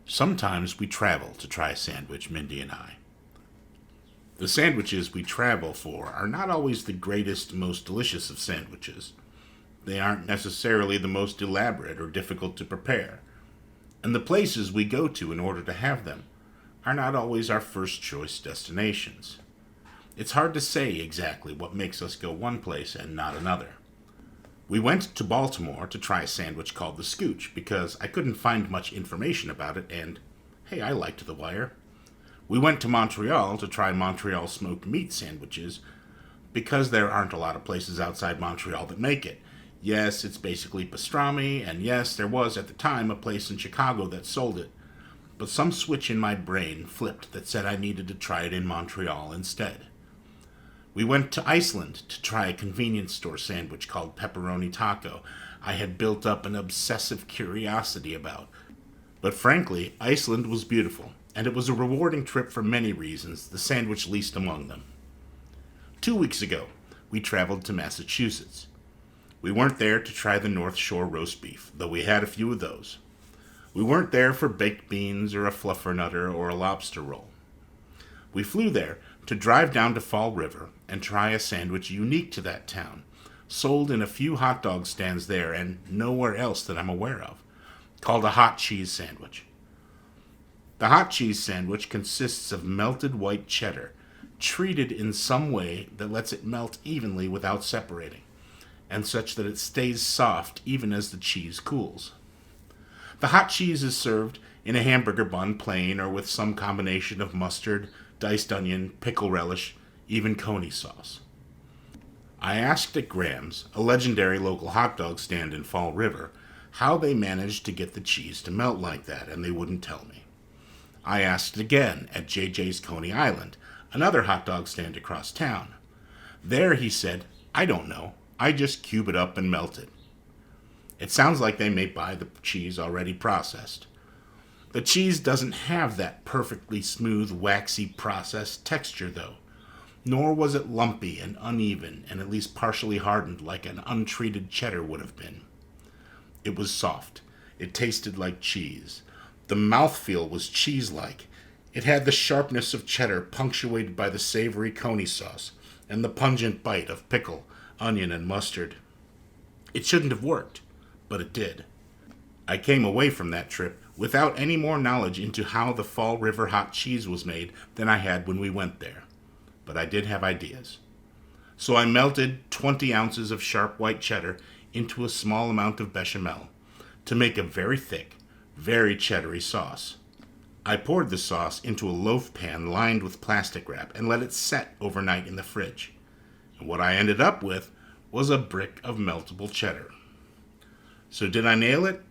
Sometimes we travel to try a sandwich, Mindy and I. The sandwiches we travel for are not always the greatest, most delicious of sandwiches. They aren't necessarily the most elaborate or difficult to prepare. And the places we go to in order to have them are not always our first choice destinations. It's hard to say exactly what makes us go one place and not another. We went to Baltimore to try a sandwich called the Scooch because I couldn't find much information about it and, hey, I liked the wire. We went to Montreal to try Montreal smoked meat sandwiches because there aren't a lot of places outside Montreal that make it. Yes, it's basically pastrami, and yes, there was at the time a place in Chicago that sold it, but some switch in my brain flipped that said I needed to try it in Montreal instead. We went to Iceland to try a convenience store sandwich called pepperoni taco I had built up an obsessive curiosity about. But frankly, Iceland was beautiful, and it was a rewarding trip for many reasons, the sandwich least among them. 2 weeks ago, we traveled to Massachusetts. We weren't there to try the North Shore roast beef, though we had a few of those. We weren't there for baked beans or a fluffernutter or a lobster roll. We flew there to drive down to Fall River and try a sandwich unique to that town, sold in a few hot dog stands there and nowhere else that I'm aware of, called a hot cheese sandwich. The hot cheese sandwich consists of melted white cheddar, treated in some way that lets it melt evenly without separating, and such that it stays soft even as the cheese cools. The hot cheese is served in a hamburger bun plain or with some combination of mustard, diced onion, pickle relish, even coney sauce. I asked at Graham's, a legendary local hot dog stand in Fall River, how they managed to get the cheese to melt like that, and they wouldn't tell me. I asked again at JJ's Coney Island, another hot dog stand across town. There, he said, I don't know, I just cube it up and melt it. It sounds like they may buy the cheese already processed. The cheese doesn't have that perfectly smooth, waxy processed texture, though, nor was it lumpy and uneven and at least partially hardened like an untreated cheddar would have been. It was soft. It tasted like cheese. The mouthfeel was cheese-like. It had the sharpness of cheddar punctuated by the savory coney sauce and the pungent bite of pickle, onion, and mustard. It shouldn't have worked, but it did. I came away from that trip without any more knowledge into how the Fall River hot cheese was made than I had when we went there. But I did have ideas. So I melted 20 ounces of sharp white cheddar into a small amount of bechamel to make a very thick, very cheddary sauce. I poured the sauce into a loaf pan lined with plastic wrap and let it set overnight in the fridge. And what I ended up with was a brick of meltable cheddar. So did I nail it?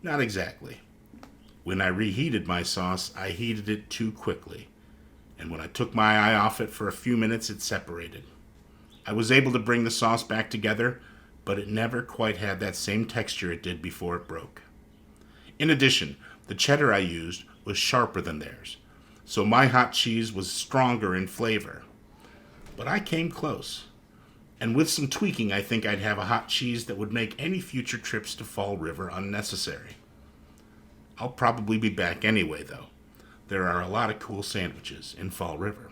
Not exactly. When I reheated my sauce, I heated it too quickly, and when I took my eye off it for a few minutes, it separated. I was able to bring the sauce back together, but it never quite had that same texture it did before it broke. In addition, the cheddar I used was sharper than theirs, so my hot cheese was stronger in flavor. But I came close, and with some tweaking, I think I'd have a hot cheese that would make any future trips to Fall River unnecessary. I'll probably be back anyway, though. There are a lot of cool sandwiches in Fall River.